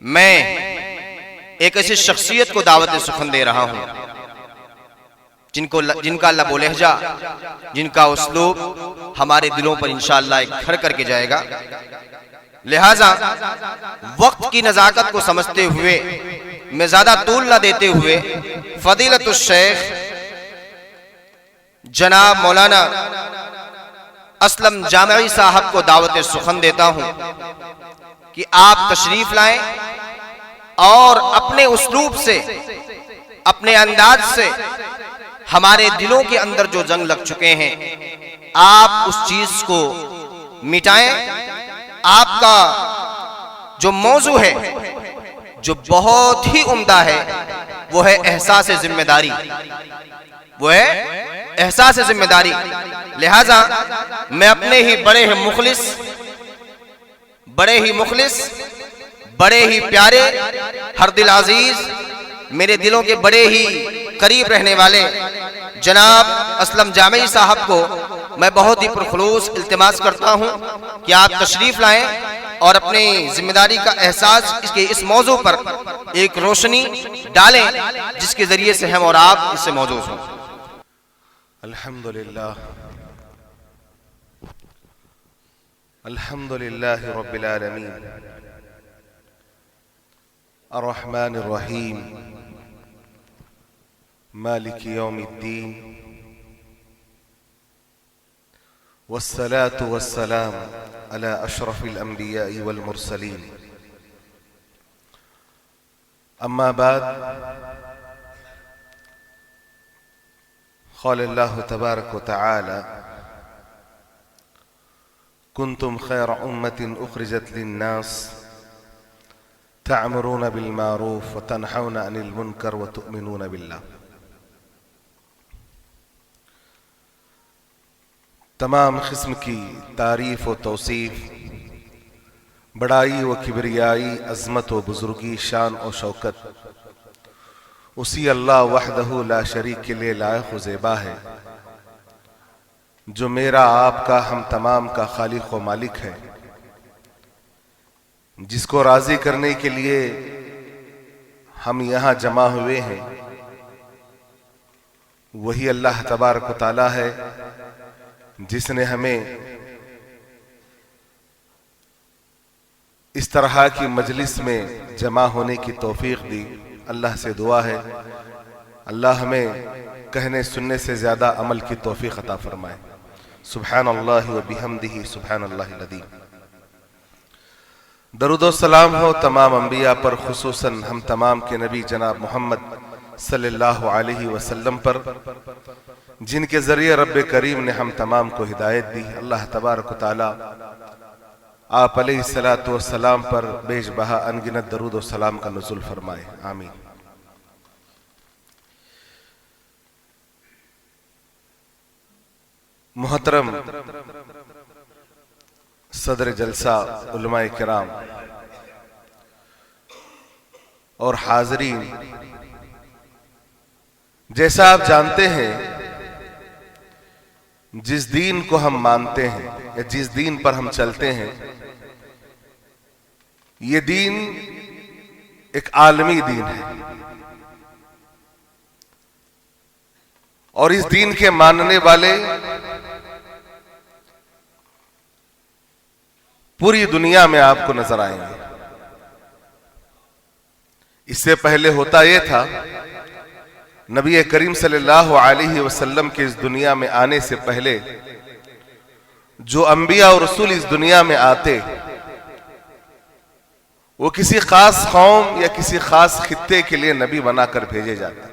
میں ایک ایسی شخصیت کو دعوت سخن دے رہا ہوں جن کا لب و لہجہ، جن کا اسلوب ہمارے دلوں پر انشاءاللہ ایک گھر کر کے جائے گا۔ لہٰذا وقت کی نزاکت کو سمجھتے ہوئے میں زیادہ طول نہ دیتے ہوئے فضیلت الشیخ جناب مولانا اسلم جامعی صاحب کو دعوت سخن دیتا ہوں کہ آپ تشریف لائیں اور اپنے اسلوب سے، اپنے انداز سے ہمارے دلوں کے اندر جو جنگ لگ چکے ہیں آپ اس چیز کو مٹائیں۔ آپ کا جو موضوع ہے جو بہت ہی عمدہ ہے وہ ہے احساس ذمہ داری، وہ ہے احساس ذمہ داری۔ لہٰذا میں اپنے ہی بڑے ہی مخلص بڑے ہی پیارے، ہر دل عزیز، میرے دلوں کے بڑے ہی قریب رہنے والے جناب اسلم جامعی صاحب کو میں بہت ہی پرخلوص التماس کرتا ہوں کہ آپ تشریف لائیں اور اپنی ذمہ داری کا احساس اس موضوع پر ایک روشنی ڈالیں جس کے ذریعے سے ہم اور آپ اس سے موجود ہوں۔ الحمدللہ رب العالمین الرحمن الرحیم مالک یوم الدین والصلاة والسلام على اشرف الانبیاء والمرسلین، اما بعد، قال اللہ تبارک وتعالی: کنتم خیر امت اخرجت للناس تعمرون بالمعروف وتنحون عن المنکر وتؤمنون باللہ۔ تمام قسم کی تعریف و توصیف، بڑائی و کبریائی، عظمت و بزرگی، شان و شوکت اسی اللہ وحدہ لا شریک کے لیے لائق و زیبا ہے، جو میرا، آپ کا، ہم تمام کا خالق و مالک ہے، جس کو راضی کرنے کے لیے ہم یہاں جمع ہوئے ہیں۔ وہی اللہ تبارک و تعالی ہے جس نے ہمیں اس طرح کی مجلس میں جمع ہونے کی توفیق دی۔ اللہ سے دعا ہے اللہ ہمیں کہنے سننے سے زیادہ عمل کی توفیق عطا فرمائے۔ سبحان اللہ و بحمدہ سبحان اللہ العظیم۔ درود و سلام ہو تمام انبیاء پر، خصوصاً ہم تمام کے نبی جناب محمد صلی اللہ علیہ وسلم پر، جن کے ذریعے رب کریم نے ہم تمام کو ہدایت دی۔ اللہ تبارک و تعالی آپ علیہ السلام پر بیش بہا انگنت درود و سلام کا نزول فرمائے، آمین۔ محترم صدر جلسہ، علماء کرام اور حاضرین، جیسا آپ جانتے ہیں جس دین کو ہم مانتے ہیں یا جس دین پر ہم چلتے ہیں، یہ دین ایک عالمی دین ہے، اور اس دین کے ماننے والے پوری دنیا میں آپ کو نظر آئیں گے۔ اس سے پہلے ہوتا یہ تھا، نبی کریم صلی اللہ علیہ وسلم کے اس دنیا میں آنے سے پہلے جو انبیاء اور رسول اس دنیا میں آتے، وہ کسی خاص قوم یا کسی خاص خطے کے لیے نبی بنا کر بھیجے جاتے،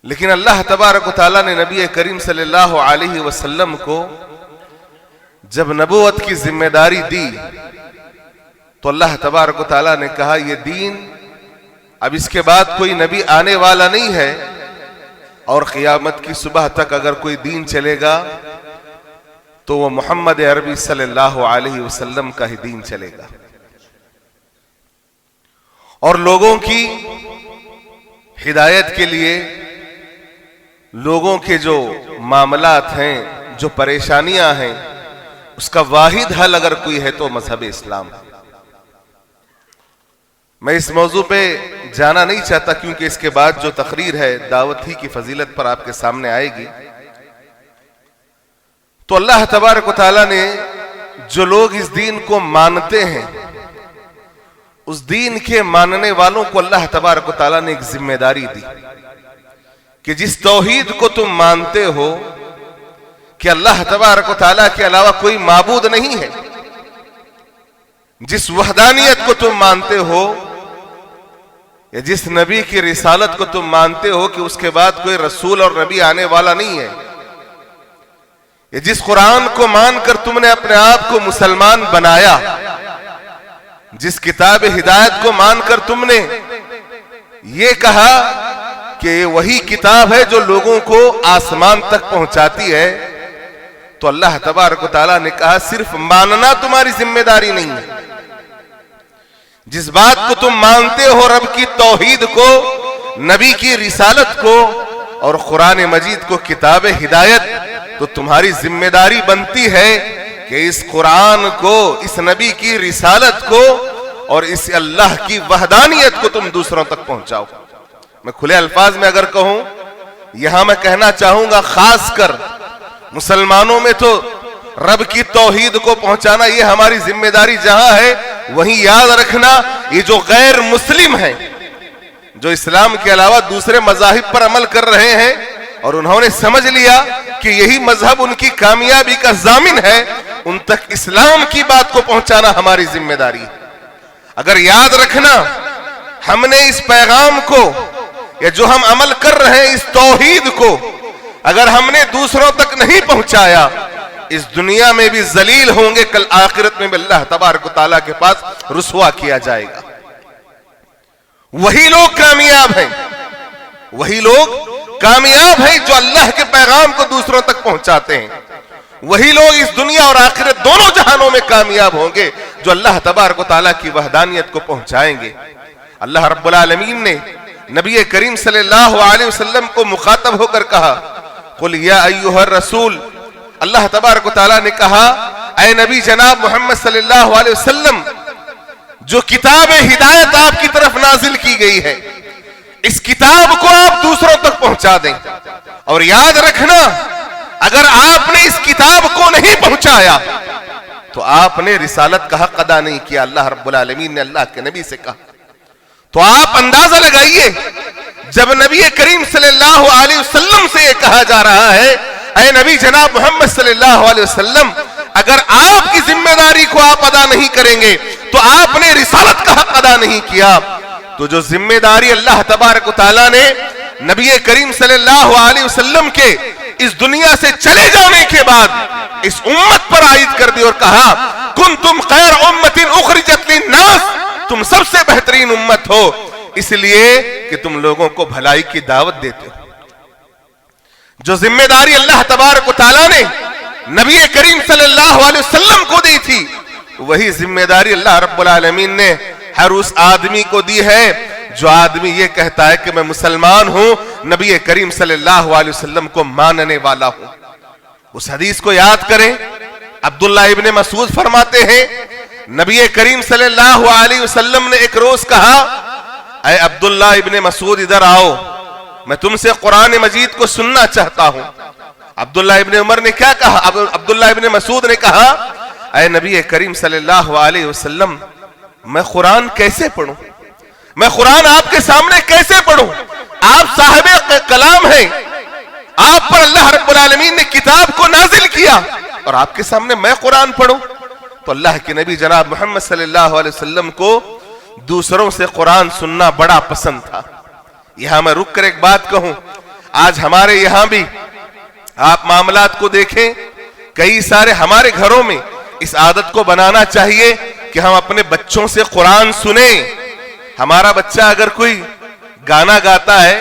لیکن اللہ تبارک و تعالیٰ نے نبی کریم صلی اللہ علیہ وسلم کو جب نبوت کی ذمہ داری دی تو اللہ تبارک و تعالیٰ نے کہا یہ دین اب اس کے بعد کوئی نبی آنے والا نہیں ہے، اور قیامت کی صبح تک اگر کوئی دین چلے گا تو وہ محمد عربی صلی اللہ علیہ وسلم کا ہی دین چلے گا، اور لوگوں کی ہدایت کے لیے، لوگوں کے جو معاملات ہیں، جو پریشانیاں ہیں، اس کا واحد حل اگر کوئی ہے تو مذہب اسلام ہے۔ میں اس موضوع پہ جانا نہیں چاہتا کیونکہ اس کے بعد جو تقریر ہے دعوت ہی کی فضیلت پر آپ کے سامنے آئے گی. تو اللہ تبارک و تعالیٰ نے جو لوگ اس دین کو مانتے ہیں اس دین کے ماننے والوں کو اللہ تبارک و تعالیٰ نے ایک ذمہ داری دی کہ جس توحید کو تم مانتے ہو کہ اللہ تبارک و تعالیٰ کے علاوہ کوئی معبود نہیں ہے، جس وحدانیت کو تم مانتے ہو یا جس نبی کی رسالت کو تم مانتے ہو کہ اس کے بعد کوئی رسول اور نبی آنے والا نہیں ہے، یا جس قرآن کو مان کر تم نے اپنے آپ کو مسلمان بنایا، جس کتاب ہدایت کو مان کر تم نے یہ کہا کہ وہی کتاب ہے جو لوگوں کو آسمان تک پہنچاتی ہے، تو اللہ تبارک و تعالیٰ نے کہا صرف ماننا تمہاری ذمہ داری نہیں ہے. جس بات کو تم مانتے ہو رب کی توحید کو، نبی کی رسالت کو اور قرآن مجید کو کتاب ہدایت، تو تمہاری ذمہ داری بنتی ہے کہ اس قرآن کو، اس نبی کی رسالت کو اور اس اللہ کی وحدانیت کو تم دوسروں تک پہنچاؤ. میں کھلے الفاظ میں اگر کہوں، یہاں میں کہنا چاہوں گا خاص کر مسلمانوں میں تو رب کی توحید کو پہنچانا یہ ہماری ذمہ داری جہاں ہے، وہیں یاد رکھنا یہ جو غیر مسلم ہیں، جو اسلام کے علاوہ دوسرے مذاہب پر عمل کر رہے ہیں اور انہوں نے سمجھ لیا کہ یہی مذہب ان کی کامیابی کا ضامن ہے، ان تک اسلام کی بات کو پہنچانا ہماری ذمہ داری ہے. اگر یاد رکھنا ہم نے اس پیغام کو یا جو ہم عمل کر رہے ہیں اس توحید کو اگر ہم نے دوسروں تک نہیں پہنچایا، اس دنیا میں بھی ذلیل ہوں گے، کل آخرت میں بھی اللہ تبارک و تعالیٰ کے پاس رسوا کیا جائے گا. وہی لوگ کامیاب ہیں، وہی لوگ کامیاب ہیں جو اللہ کے پیغام کو دوسروں تک پہنچاتے ہیں. وہی لوگ اس دنیا اور آخرت دونوں جہانوں میں کامیاب ہوں گے جو اللہ تبارک و تعالیٰ کی وحدانیت کو پہنچائیں گے. اللہ رب العالمین نے نبی کریم صلی اللہ علیہ وسلم کو مخاطب ہو کر کہا قل یا ایھا الرسول، اللہ تبارک و تعالیٰ نے کہا اے نبی جناب محمد صلی اللہ علیہ وسلم، جو کتاب ہدایت آپ کی طرف نازل کی گئی ہے اس کتاب کو آپ دوسروں تک پہنچا دیں. اور یاد رکھنا اگر آپ نے اس کتاب کو نہیں پہنچایا تو آپ نے رسالت کا حق ادا نہیں کیا. اللہ رب العالمین نے اللہ کے نبی سے کہا. تو آپ اندازہ لگائیے جب نبی کریم صلی اللہ علیہ وسلم سے یہ کہا جا رہا ہے اے نبی جناب محمد صلی اللہ علیہ وسلم، اگر آپ کی ذمہ داری کو آپ ادا نہیں کریں گے تو آپ نے رسالت کا حق ادا نہیں کیا. تو جو ذمہ داری اللہ تبارک و تعالیٰ نے نبی کریم صلی اللہ علیہ وسلم کے اس دنیا سے چلے جانے کے بعد اس امت پر عائد کر دی اور کہا کنتم خیر امت اخرجت للناس، تم سب سے بہترین امت ہو اس لیے کہ تم لوگوں کو بھلائی کی دعوت دیتے ہو. جو ذمہ داری اللہ تبارک و تعالیٰ نے نبی کریم صلی اللہ علیہ وسلم کو دی تھی وہی ذمہ داری اللہ رب العالمین نے ہر اس آدمی کو دی ہے جو آدمی یہ کہتا ہے کہ میں مسلمان ہوں، نبی کریم صلی اللہ علیہ وسلم کو ماننے والا ہوں. اس حدیث کو یاد کریں، عبداللہ ابن مسعود فرماتے ہیں نبی کریم صلی اللہ علیہ وسلم نے ایک روز کہا اے عبداللہ ابن مسعود ادھر آؤ، میں تم سے قرآن مجید کو سننا چاہتا ہوں. عبداللہ ابن عمر نے کیا کہا؟ عبداللہ ابن مسعود نے کہا اے نبی کریم صلی اللہ علیہ وسلم، میں قرآن کیسے پڑھوں؟ میں قرآن آپ کے سامنے کیسے پڑھوں؟ آپ صاحب کلام ہیں، آپ پر اللہ رب العالمین نے کتاب کو نازل کیا اور آپ کے سامنے میں قرآن پڑھوں؟ تو اللہ کے نبی جناب محمد صلی اللہ علیہ وسلم کو دوسروں سے قرآن سننا بڑا پسند تھا. یہاں میں رک کر ایک بات کہوں، آج ہمارے یہاں بھی آپ معاملات کو دیکھیں، کئی سارے ہمارے گھروں میں اس عادت کو بنانا چاہیے کہ ہم اپنے بچوں سے قرآن سنیں. ہمارا بچہ اگر کوئی گانا گاتا ہے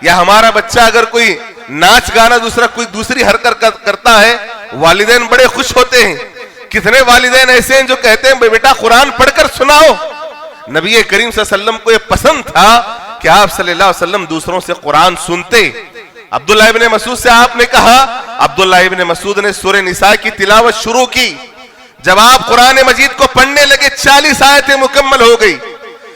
یا ہمارا بچہ اگر کوئی ناچ گانا کوئی دوسری حرکت کرتا ہے، والدین بڑے خوش ہوتے ہیں. کتنے والدین ایسے ہیں جو کہتے ہیں بیٹا قرآن پڑھ کر سناؤ. نبی کریم صلی اللہ علیہ وسلم کو یہ پسند تھا کہ آپ صلی اللہ علیہ وسلم دوسروں سے قرآن سنتے. عبداللہ ابن مسعود سے آپ نے کہا، عبداللہ ابن مسعود نے سورہ نساء کی تلاوت شروع کی. جب آپ قرآن مجید کو پڑھنے لگے 40 آیتیں مکمل ہو گئی.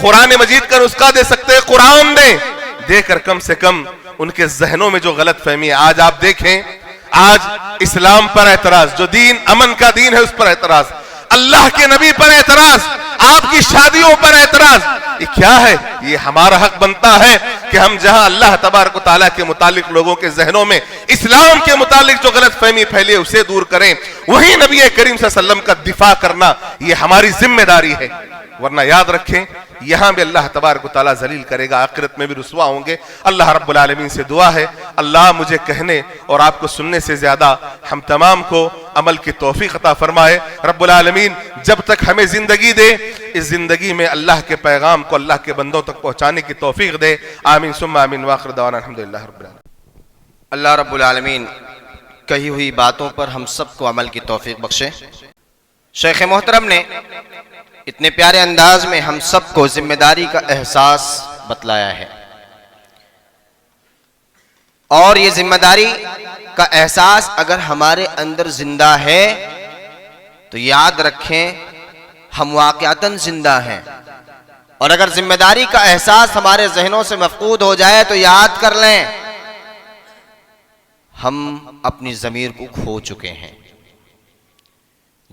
قرآن مجید کا نسخہ دے سکتے قرآن دے کر کم سے کم ان کے ذہنوں میں جو غلط فہمی ہے. آج آپ دیکھیں، آج اسلام پر اعتراض، جو دین امن کا دین ہے اس پر اعتراض، اللہ کے نبی پر اعتراض، آپ کی شادیوں پر اعتراض. یہ کیا ہے؟ یہ ہمارا حق بنتا ہے کہ ہم جہاں اللہ تبارک و تعالیٰ کے متعلق لوگوں کے ذہنوں میں اسلام کے متعلق جو غلط فہمی پھیلے اسے دور کریں، وہی نبی کریم صلی اللہ علیہ وسلم کا دفاع کرنا یہ ہماری ذمہ داری ہے. ورنہ یاد رکھیں یہاں بھی اللہ تبارک و تعالیٰ ذلیل کرے گا، آخرت میں بھی رسوا ہوں گے. اللہ رب العالمین سے دعا ہے اللہ مجھے کہنے اور آپ کو سننے سے زیادہ ہم تمام کو عمل کی توفیق عطا فرمائے. رب العالمین جب تک ہمیں زندگی دے اس زندگی میں اللہ کے پیغام کو اللہ کے بندوں تک پہنچانے کی توفیق دے. آمین ثم آمین وآخر دعوانا الحمدللہ رب العالمین. اللہ رب العالمین کہی ہوئی باتوں پر ہم سب کو عمل کی توفیق بخشے. شیخ محترم نے اتنے پیارے انداز میں ہم سب کو ذمہ داری کا احساس بتلایا ہے، اور یہ ذمہ داری کا احساس اگر ہمارے اندر زندہ ہے تو یاد رکھیں ہم واقعتاً زندہ ہیں، اور اگر ذمہ داری کا احساس ہمارے ذہنوں سے مفقود ہو جائے تو یاد کر لیں ہم اپنی ضمیر کو کھو چکے ہیں.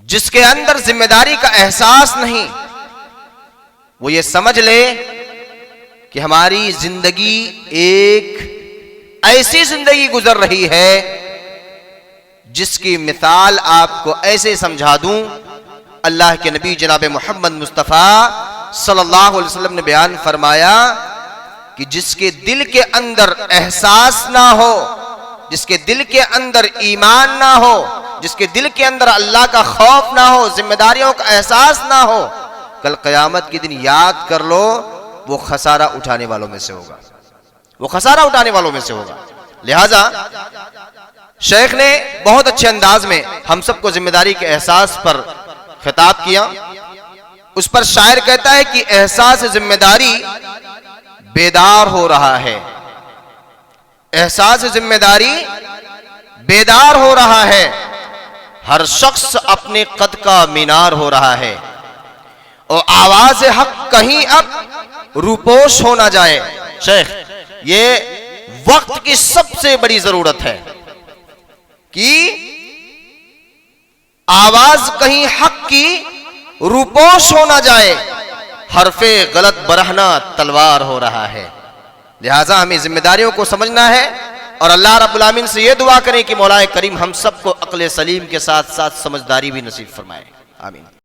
جس کے اندر ذمہ داری کا احساس نہیں وہ یہ سمجھ لے کہ ہماری زندگی ایک ایسی زندگی گزر رہی ہے جس کی مثال آپ کو ایسے سمجھا دوں. اللہ کے نبی جناب محمد مصطفیٰ صلی اللہ علیہ وسلم نے بیان فرمایا کہ جس کے دل کے اندر احساس نہ ہو، جس کے دل کے اندر ایمان نہ ہو، جس کے دل کے اندر اللہ کا خوف نہ ہو، ذمہ داریوں کا احساس نہ ہو، کل قیامت کے دن یاد کر لو وہ خسارہ اٹھانے والوں میں سے ہوگا، وہ خسارہ اٹھانے والوں میں سے ہوگا. لہذا شیخ نے بہت اچھے انداز میں ہم سب کو ذمہ داری کے احساس پر خطاب کیا. اس پر شاعر کہتا ہے کہ احساس ذمہ داری بیدار ہو رہا ہے، احساس ذمہ داری بیدار ہو رہا ہے، ہر شخص اپنے قد کا مینار ہو رہا ہے، اور آواز حق کہیں اب روپوش ہو نہ جائے. شیخ یہ وقت کی سب سے بڑی ضرورت ہے کہ آواز کہیں حق کی روپوش ہو نہ جائے، حرف غلط برہنہ تلوار ہو رہا ہے. لہٰذا ہمیں ذمہ داریوں کو سمجھنا ہے اور اللہ رب العالمین سے یہ دعا کریں کہ مولا کریم ہم سب کو عقل سلیم کے ساتھ ساتھ سمجھداری بھی نصیب فرمائے. آمین.